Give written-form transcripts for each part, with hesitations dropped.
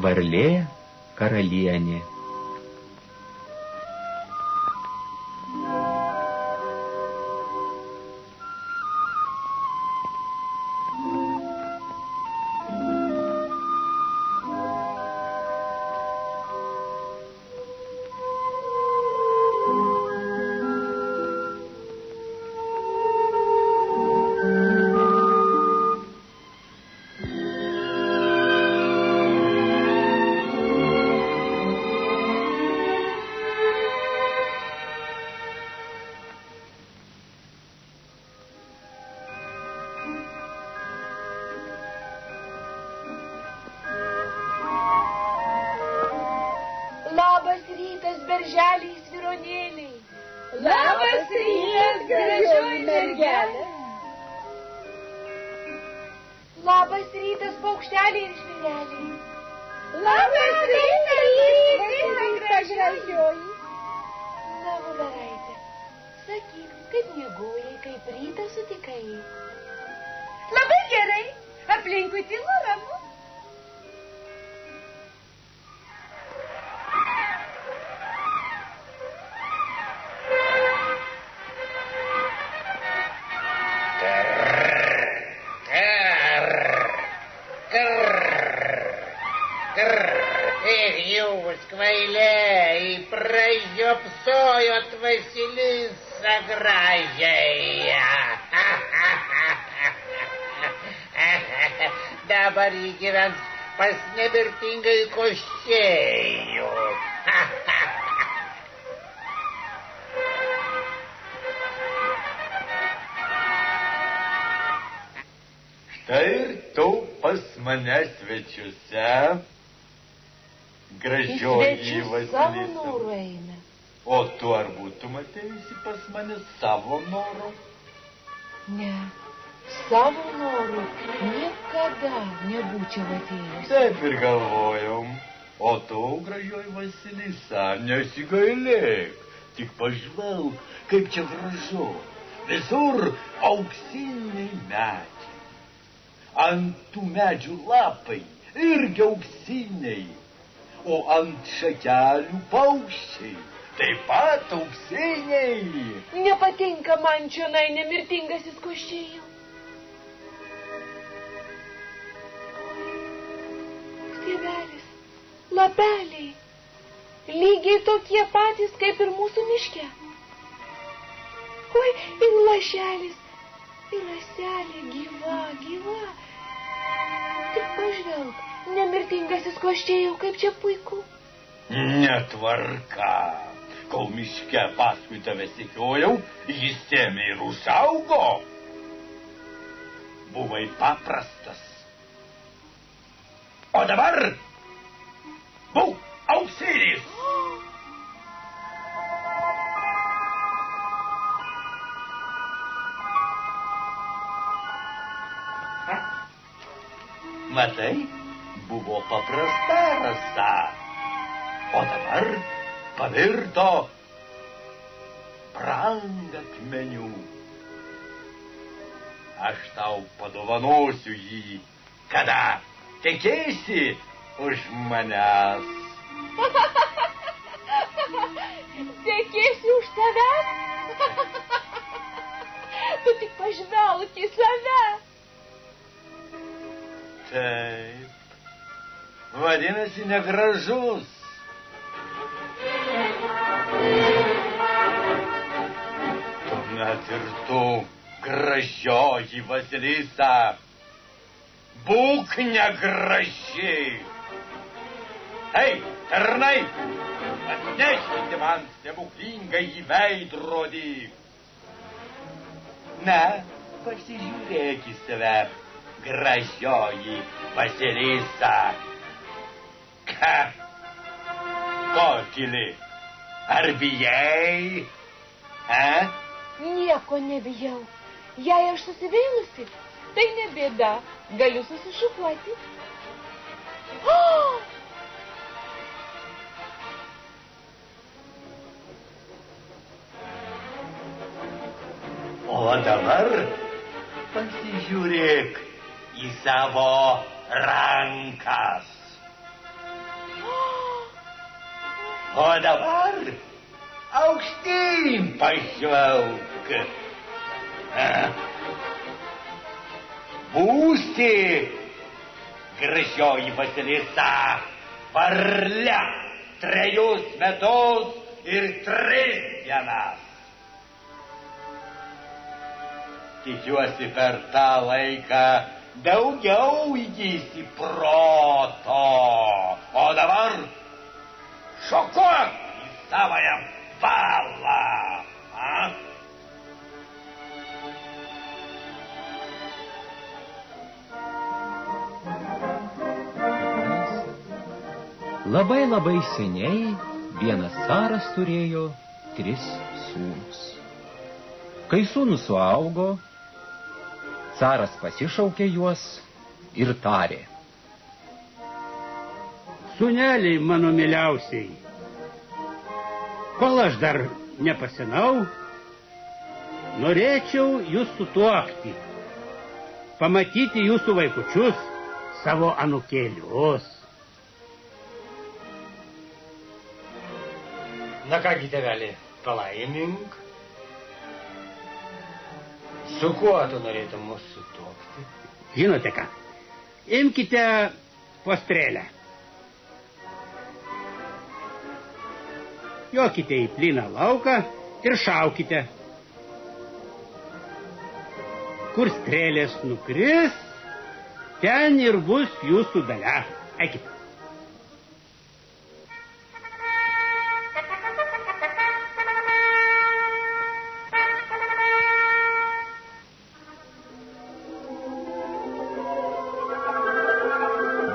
Varlė karalienė. Berželiai svironėliai. Labas rytas, gražioji mergelė. Labas rytas, paukšteliai ir žvėreliai. Labas rytas, gražioji. Na, voveraitė, sakyk, kaip miegojai, kaip rytą sutikai. Labai gerai, aplinkui tylu ramu. Kvailiai, pražiopsojot Vasilisą gražiai. Dabar jį gyvens pas nemirtingai Koščėjų. Štai ir tu pas mane svečiuose. Gražioji Vasilisa. O tu ar būtum atėjusi pas mane savo noru? Ne, savo noru niekada nebūčiau atėjus. Taip ir galvojau. O tu, gražioji Vasilisa, nesigailėk. Tik pažvelk, kaip čia gražu. Visur auksiniai medžiai. Ant tų medžių lapai irgi auksiniai. O ant šakelių paukščiai, taip pat auksiniai. Nepatinka man čionai nemirtingasis Koščėjau. Stiebelis, lapeliai, lygiai tokie patys kaip ir mūsų miške. Oi, ir lašelis, ir raselė gyva. Tik pažvelk. Nemirtingasis Koščėjau, kaip čia puiku. Netvarka. Kol miške paskui tave sekiojau, jis ėmė ir užaugo. Buvai paprastas. O dabar būk auksinis. Matai? Buvo paprasta rasa, o dabar pavirto brangakmeniu. Aš tau padovanosiu jį, kada tekėsi už manęs. Tekėsi už tavęs? Tu tik pažvelk į save. Taip. Vadinasi, negražus. Tuomet ir tu, gražioji Vasilisa, būk negraži. Ei, tarnai, atneškite man stebuklingą į veidrodį. Na, pasižiūrėk į save, gražioji Vasilisa. Ką? Ko tyli? Ar bijai? Nieko nebijau. Jei aš susivėlusi, tai ne bėda. Galiu susišukuoti. O dabar pasižiūrėk į savo rankas. O dabar aukštyn pažvelk. Būsi, gražioji Vasilisa, varle 3 metus ir 3 dienas. Tikiuosi per tą laiką daugiau įgysi proto. O dabar šokuok į savąją balą. Labai labai seniai vienas caras turėjo 3 sūnus. Kai sūnus suaugo, caras pasišaukė juos ir tarė. Sūneliai mano mieliausiai, kol aš dar nepasenau, norėčiau jūs sutuokti, pamatyti jūsų vaikučius, savo anūkėlius. Na kągi, tėveli, palaimink. Su kuo tu norėtum mus sutuokti? Žinote ką, imkite po strėlę. Jokite į plyną lauką ir šaukite. Kur strėlės nukris, ten ir bus jūsų dalia. Eikite.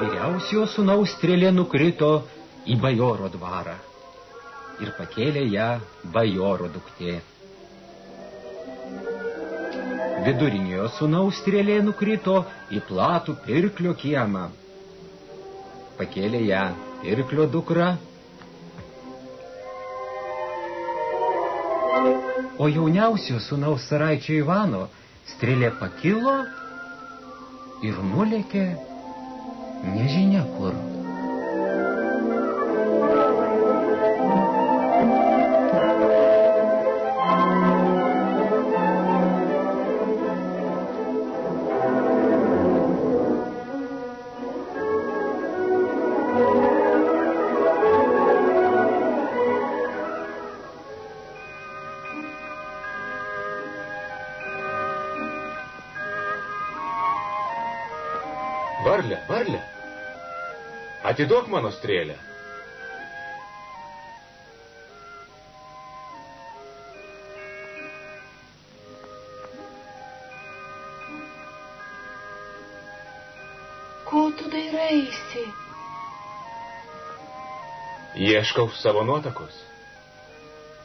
Vyriausio sūnaus strėlė nukrito į bajoro dvarą ir pakėlė ją bajoro duktė. Viduriniojo sūnaus strėlė nukrito į platų pirklio kiemą. Pakėlė ją pirklio dukra. O jauniausio sūnaus caraičio Ivano strėlė pakilo ir nulėkė nežinia kur. Varle, atiduok mano strėlę. Ko tu dairaisi? Ieškau savo nuotakos.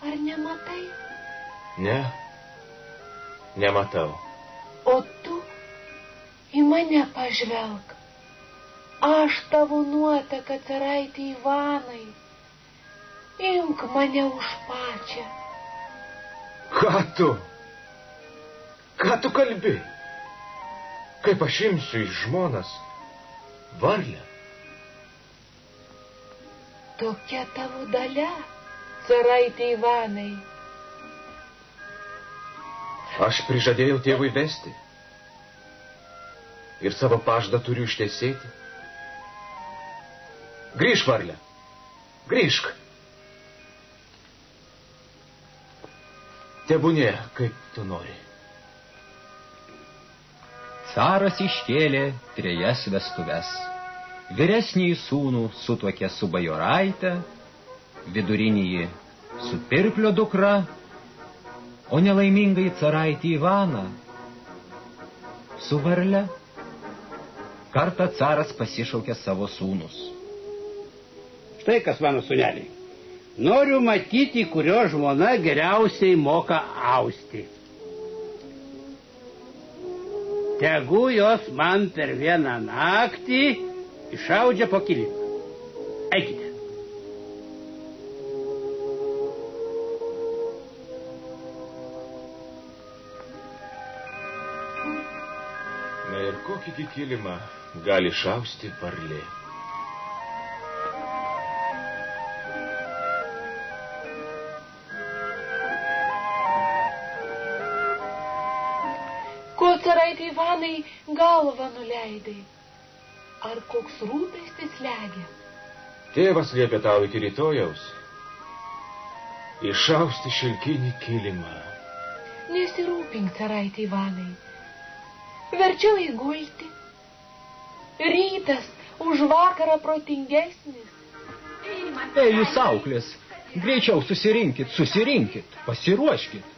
Ar nematai? Ne, nematau. O tu į mane pažvelk. Aš tavo nuotaka, caraitė Ivanai. Imk mane už pačią. Ką tu? Ką tu kalbi? Kaip aš imsiu į žmonas varlę? Tokia tavo dalia, caraitė Ivanai. Aš prižadėjau tėvui vesti. Ir savo pažadą turiu ištesėti. Grįžk, varle. Grįžk. Tebūnie, kaip tu nori. Caras iškėlė 3 vestuves. Vyresnįjį sūnų sutuokė su bajoraite, vidurinįjį su pirklio dukra, o nelaimingai caraitį Ivaną su varle. Kartą caras pasišaukė savo sūnus. Štai kas, mano sūneliai. Noriu matyti, kurio žmona geriausiai moka austi. Tegu jos man per vieną naktį išaudžia po kilimą. Eikite. Na ir kokį kilimą gali šausti varlė? caraiti Ivanai, galvą nuleidai. Ar koks rūpestis slegia? Tėvas liepė tau iki rytojaus išausti šilkinį kilimą. Nesirūpink, caraiti Ivanai. Verčiau įgulti. Rytas už vakarą protingesnis. Ei, jūs auklės, greičiau susirinkit, pasiruoškit.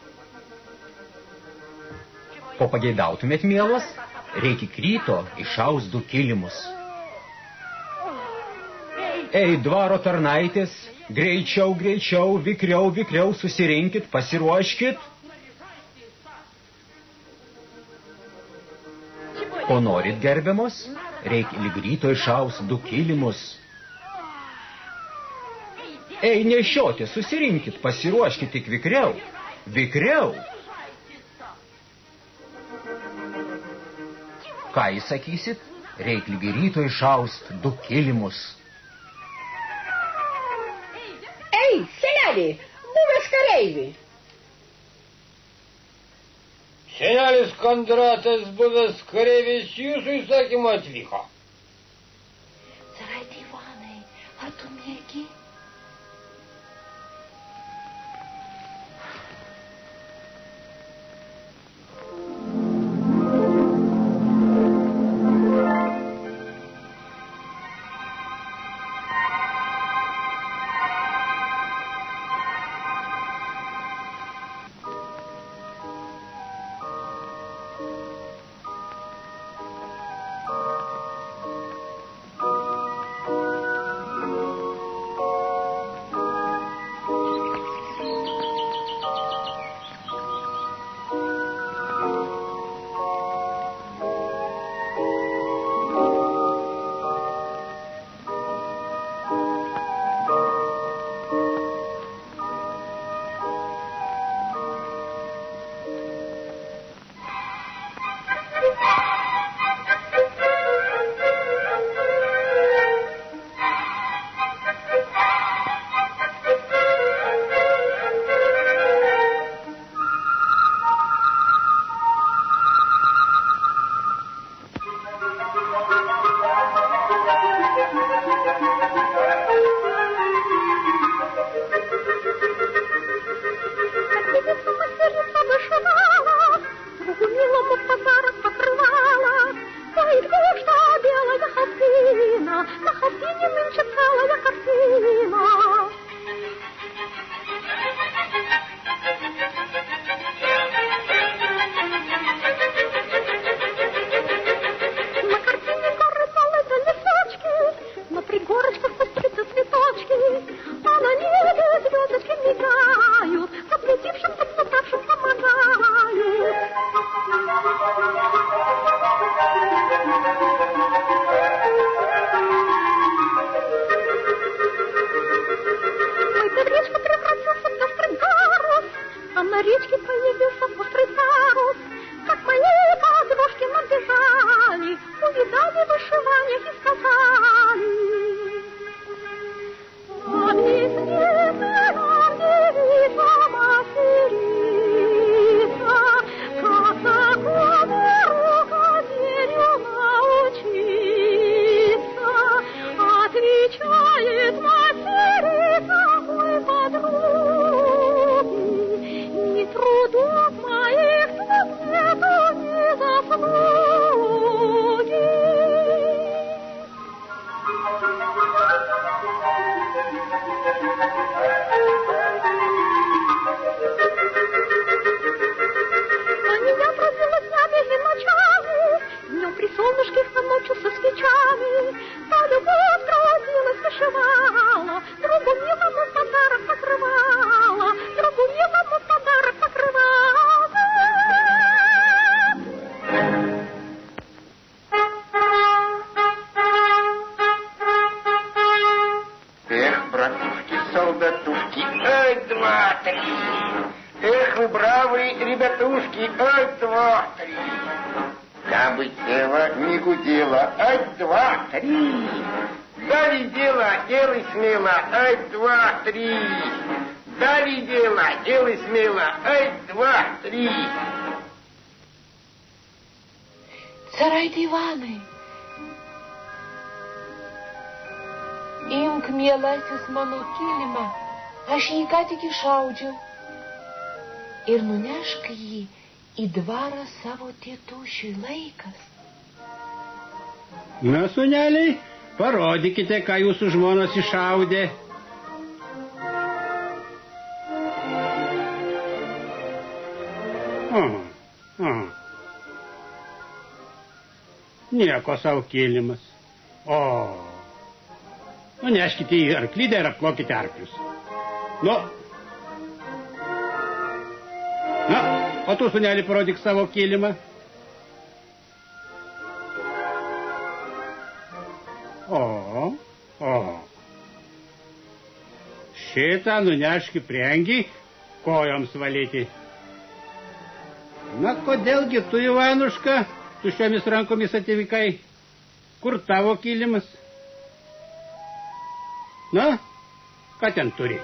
Ko pageidautumėt, mielas? Reikia kryto išaus 2 kilimus. Ei, dvaro tarnaitės, greičiau, vikriau, susirinkit, pasiruoškit. Ko norit, gerbiamos? Reikia lyg ryto išaus 2 kilimus. Ei, nešioti, susirinkit, pasiruoškit tik vikriau. Ką jūs sakysit? Reikia lyg ryto išaust 2 kilimus. Ei, senelį, buvęs kareivi. Senelis Kondratas, buvęs kareivis, jūsų įsakymą atliko. Caraiti Ivanai, ar tu mėgi? Caraiti Ivanai, imk, mielasis, mano kilimą, aš jį ką tik išaudžiau, ir nunešk jį į dvarą savo tėtušiui, laikas. Na, sūneliai, parodykite, ką jūsų žmonos išaudė. Nieko savo kilimas. Nuneškite į arklydę ir apklokite arklius. O tu, sūneli, parodyk savo kilimą. Šitą nuneški prengį, kojoms valyti. Na, kodėlgi tu, Ivanuška, tu šiomis rankomis atvykai? Kur tavo kilimas? Na, ką ten turi?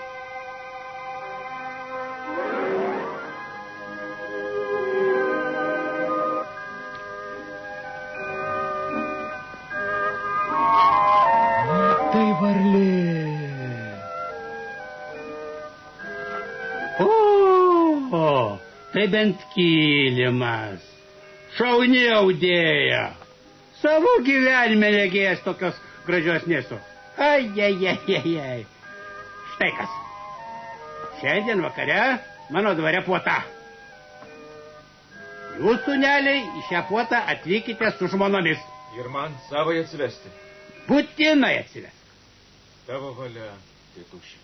Tai varlė. Tai bent kilimas. Šauni audėja. Savo gyvenime negėjęs tokios gražios nesu. Ai. Štai kas. Šiandien vakare mano dvare puota. Jūs, sūneliai, į šią puotą atvykite su žmonomis. Ir man savai atsivesti. Būtinai atsivesk. Tavo valia, tėtuši.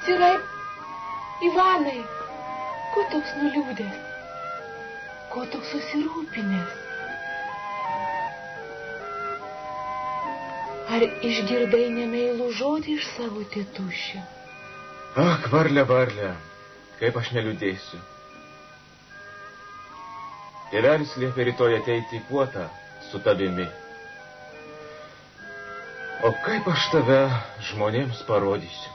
Cirai, Ivanai, ko toks nuliūdęs? Ko toks susirūpinęs? Ar išgirdai nemeilų žodį iš savo tėtušio? Ak, varlė, kaip aš neliūdėsiu. Tėvelis liepė rytoj ateiti į puotą su tavimi. O kaip aš tave žmonėms parodysiu?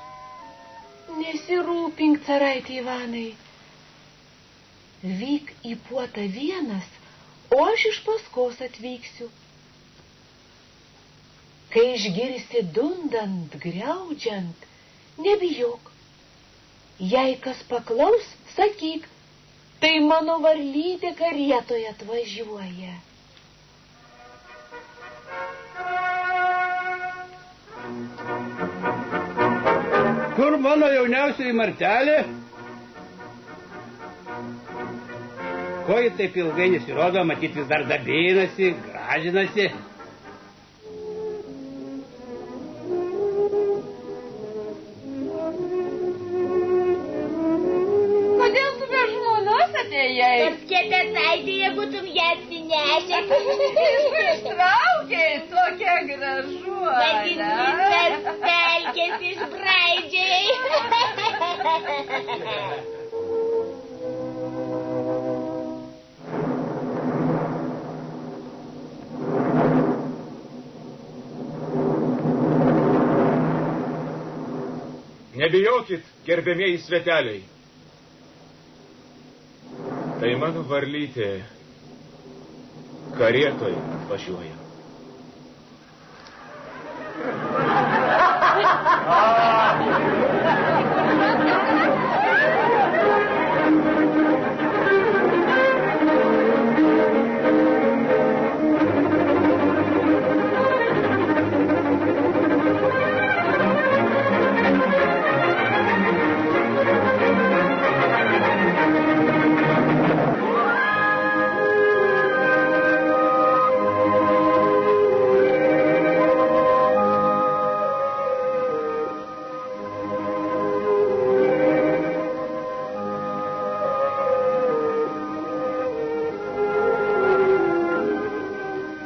Nesirūpink, caraiti Ivanai. Vyk į puotą vienas, o aš iš paskos atvyksiu. Kai išgirsi dundant, griaudžiant, nebijok. Jei kas paklaus, sakyk, tai mano varlytė karietoje atvažiuoja. Kur mano jauniausioji Martelė? Ko ji taip ilgai nesirodo, matyt vis dar dabinasi, gražinasi. Kodėl tu be žmonos atėjai? Kad Skepetaitėje būtum ją atsinešę. Ištraukiai tokia gražuolė. Vadinysas pelkės išbraidžiai. Nebijokit, gerbėmieji sveteliai. Tai mano varlytė karietoj atvažiuoja.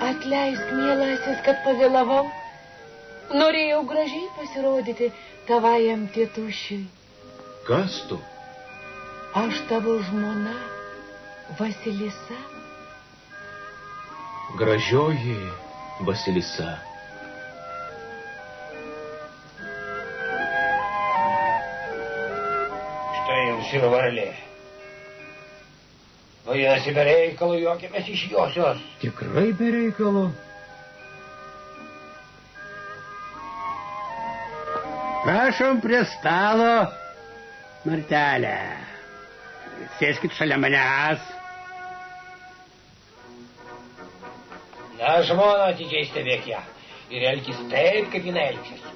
Atleisk, mielasis, kad pavėlavau. Norėjau gražiai pasirodyti tavajam tėtušiui. Kas tu? Aš tavo žmona, Vasilisa. Gražioji Vasilisa. Būsi varlė. Vadinasi, be reikalo juokėmės iš josios. Tikrai be reikalo. Prašom prie stalo, Martelė. Sėskit šalia manęs. Na, žmona, atidžiai stebėk ją. Ir elkis taip, kaip jinai elgsis.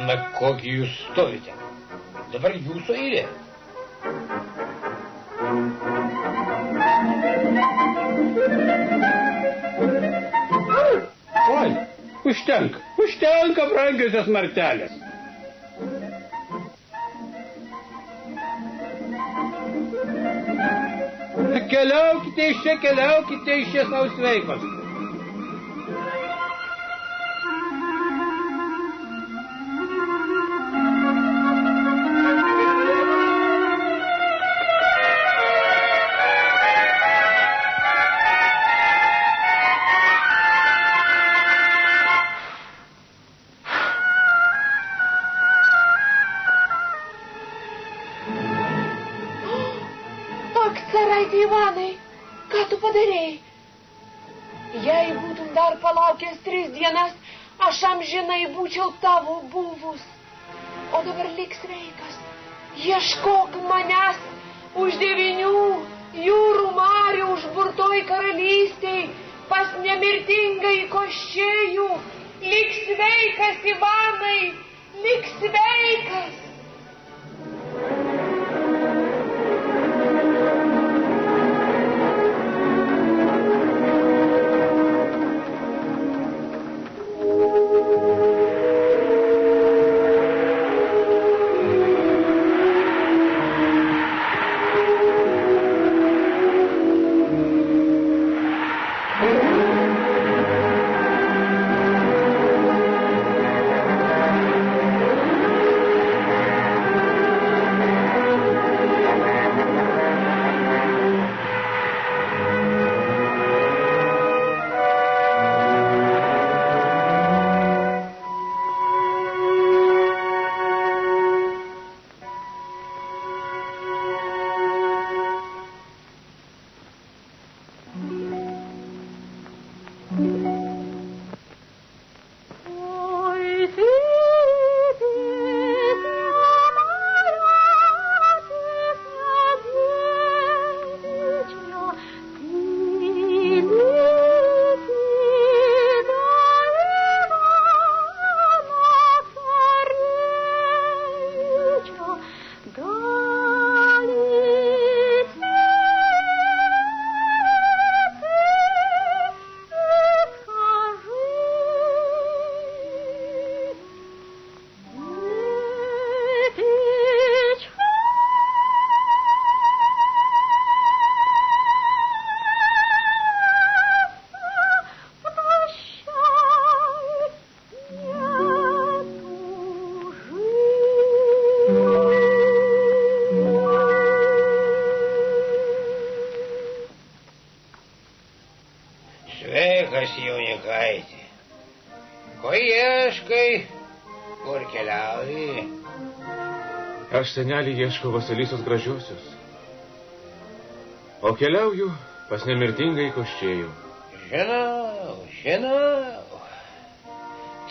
Na, kogi jūs stovite? Dabar jūsų eilė. Oi, užtenka, brangiosios Martelės. Keliaukite iš čia savo sveikos. Ivanai, ką tu padarėjai? Jei būtum dar palaukęs 3 dienas, aš amžinai būčiau tavo buvus. O dabar lik sveikas. Ieškok manęs už 9 jūrų marių užburtoj karalystėj, pas nemirtingai Koščėjų. Lik sveikas, Ivanai, lik sveikas. Sveikas, jaunikaiti. Ko ieškai? Kur keliauji? Aš, senelį, ieškau Vasilisos gražiosios. O keliauju pas nemirtingąjį Koščiejų. Žinau.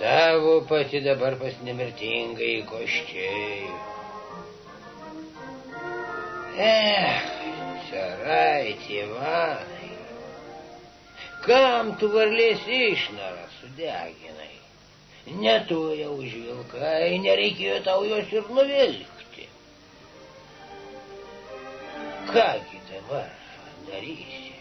Tavo pati dabar pas nemirtingąjį Koščiejų. Caraiti Ivanai. Kam tu varlės išnarą sudeginai? Ne tu jau užvilkai, nereikėjo tau jos ir nuvilkti. Kągi dabar darysi?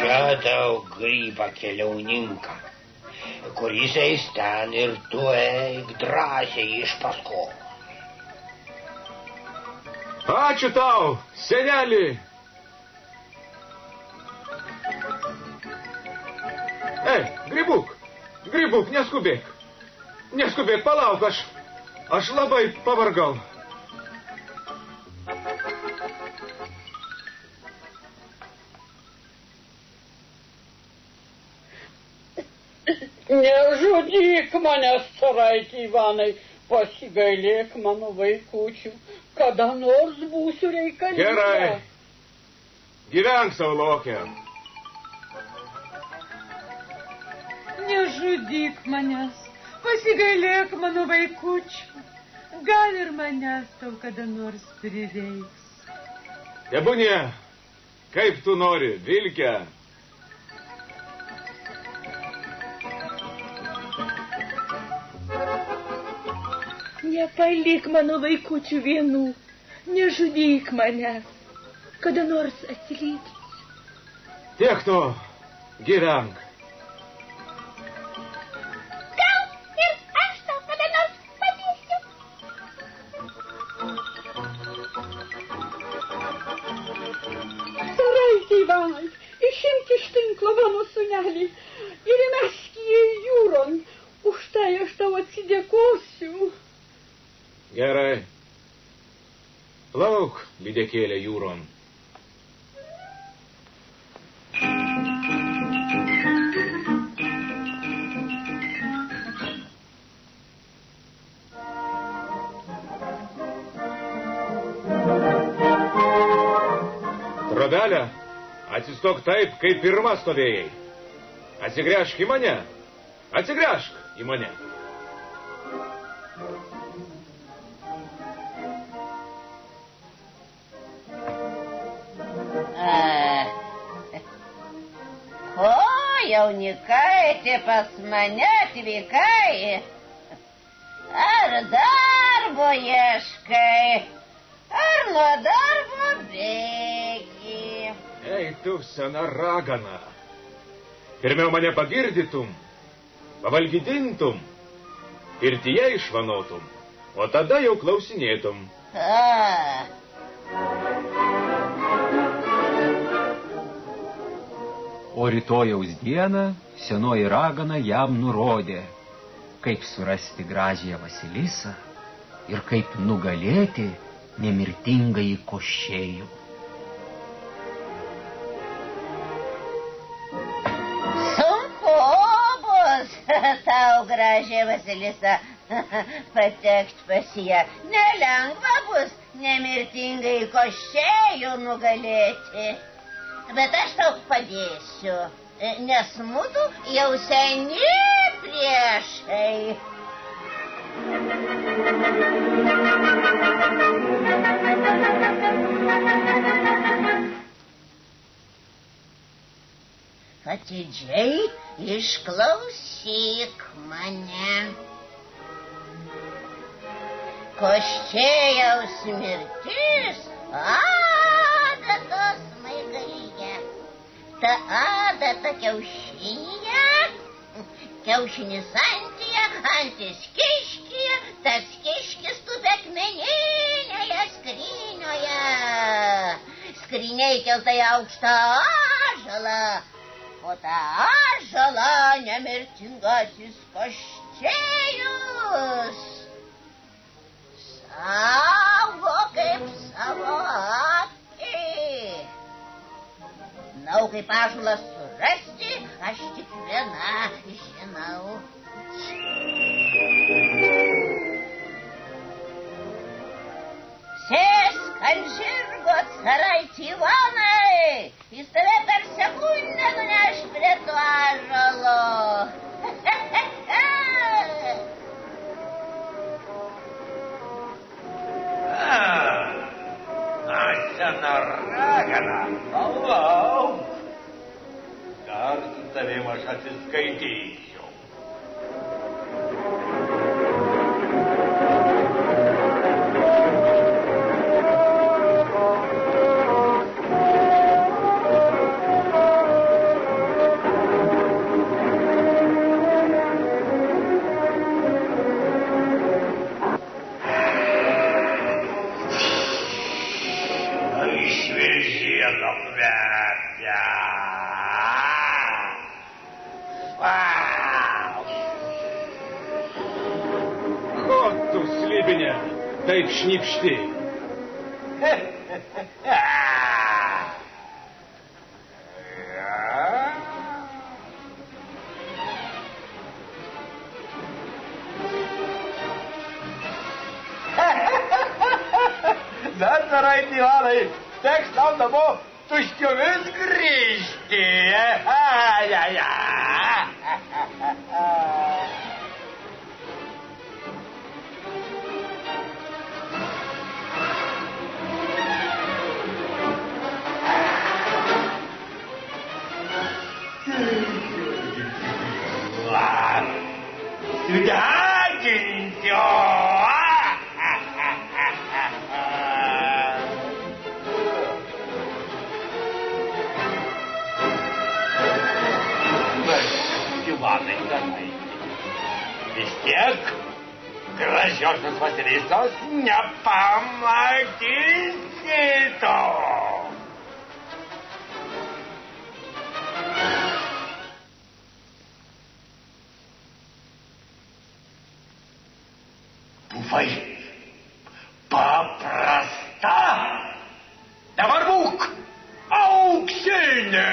Čia tau grybą keliauninką, kuris eis ten ir tu eik drąsiai iš paskos. Ačiū tau, senelį! Ei, grybuk, neskubėk. Neskubėk, palauk, aš labai pavargau. Nežudyk manęs, caraiti Ivanai, pasigailėk mano vaikučių, kada nors būsiu reikalinga. Gerai, gyvenk savo lokę. Nežudyk manęs, pasigailėk mano vaikučių, gal ir manęs tau kada nors prireiks. Tebūnie, kaip tu nori, vilke. Nepalik mano vaikučių vienų, nežudyk manęs, kada nors atsilyginsiu. Tiek to, gyvenk. Gal ir aš tau kada nors padėsiu. Caraiti Ivanai, išimk iš tinklo mano sūnelį ir įmesk jį jūron, už tai aš tau atsidėkosiu. Gerai. Plauk, lydekėlė jūron. Trobelė, atsistok taip, kaip pirma stovėjai. Atsigręžk į mane. Atsigręžk į mane. Jaunikaitė, pas mane atvykai? Ar darbo ieškai? Ar nuo darbo bėgi? Ei, tu sena ragana. Pirmiau mane pagirdytum, pavalgydintum, pirtyje išvanotum, o tada jau klausinėtum. O rytojaus dieną senoji ragana jam nurodė, kaip surasti gražią Vasilisą ir kaip nugalėti nemirtingąjį Koščiejų. Sunku bus. Tau, gražiai, Vasilisa, patekt pas ją. Nelengva bus nemirtingai Koščėjų nugalėti. Bet aš tau padėsiu, nes mudu jau seni priešai. Atidžiai išklausyk mane. Koščėjaus mirtis adatos smaigalyje. Ta adata kiaušinyje, kiaušinis antyje, antis kiškyje, tas kiškis tupi akmeninėje skrynioje. Skryniai keltai aukštą ąžuolą, o tą ąžuolą nemirtingasis Koščėjus saugo kaip savo akį. Nau, kaip ąžuolą surasti, aš tik viena žinau. Sėsk ant žirgo, caraiti Ivanai, jis tave per sekundę nuneš prie to ąžuolo. Sena ragana, lauk. Dar su tavim aš atsiskaitysiu. Taip šnipšti. Na, caraiti Ivanai, teks tau namo tuštiomis grįžti. Sudeginsiu. Ivanai, Danai, vis tiek gražiosios Vasilisos nepamatysi to. Buvai paprasta. Dabar būk auksinė.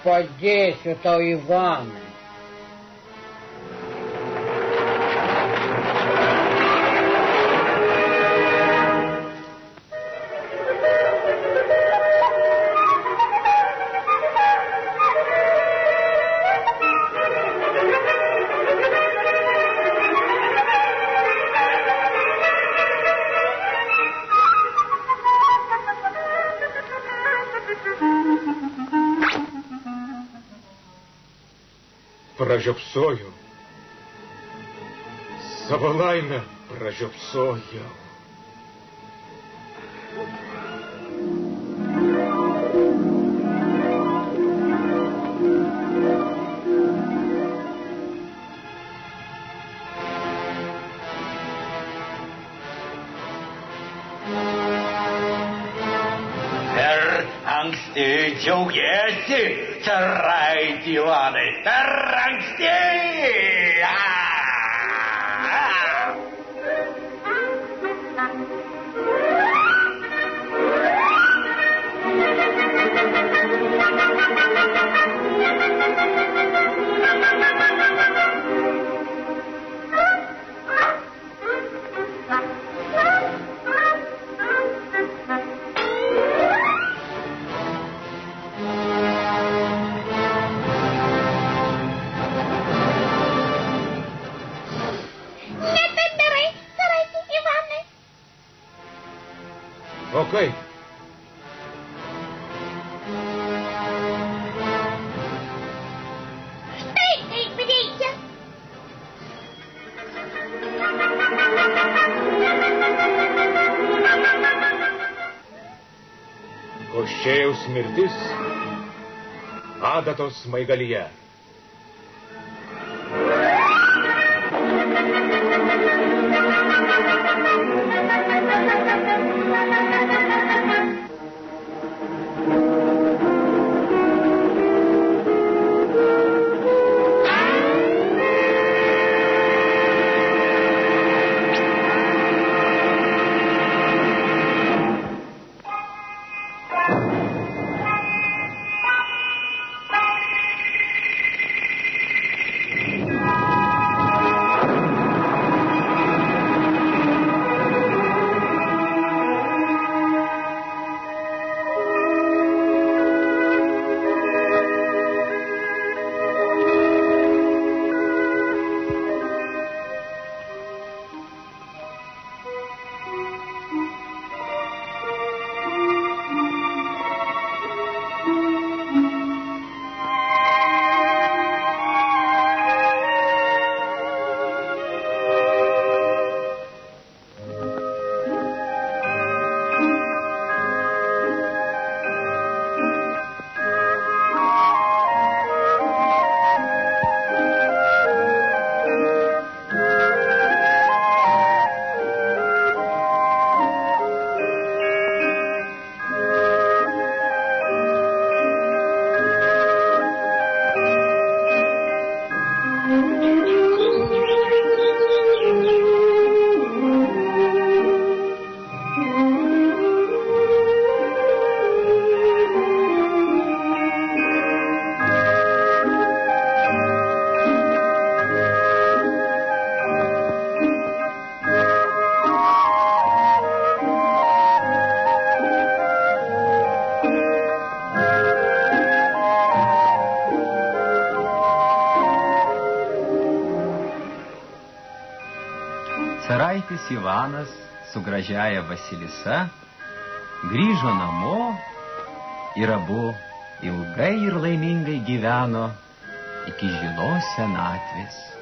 Padėsiu tau, Ivanai. Pražiopsojau. Savo laimę pražiopsojau. Džiaugiesi, caraiti Ivanai, per anksti. O kaip? Štai taip reikia. Koščėjaus mirtis adatos smaigalyje. Caraitis Ivanas su gražiaja Vasilisa grįžo namo ir abu ilgai ir laimingai gyveno iki žilos senatvės.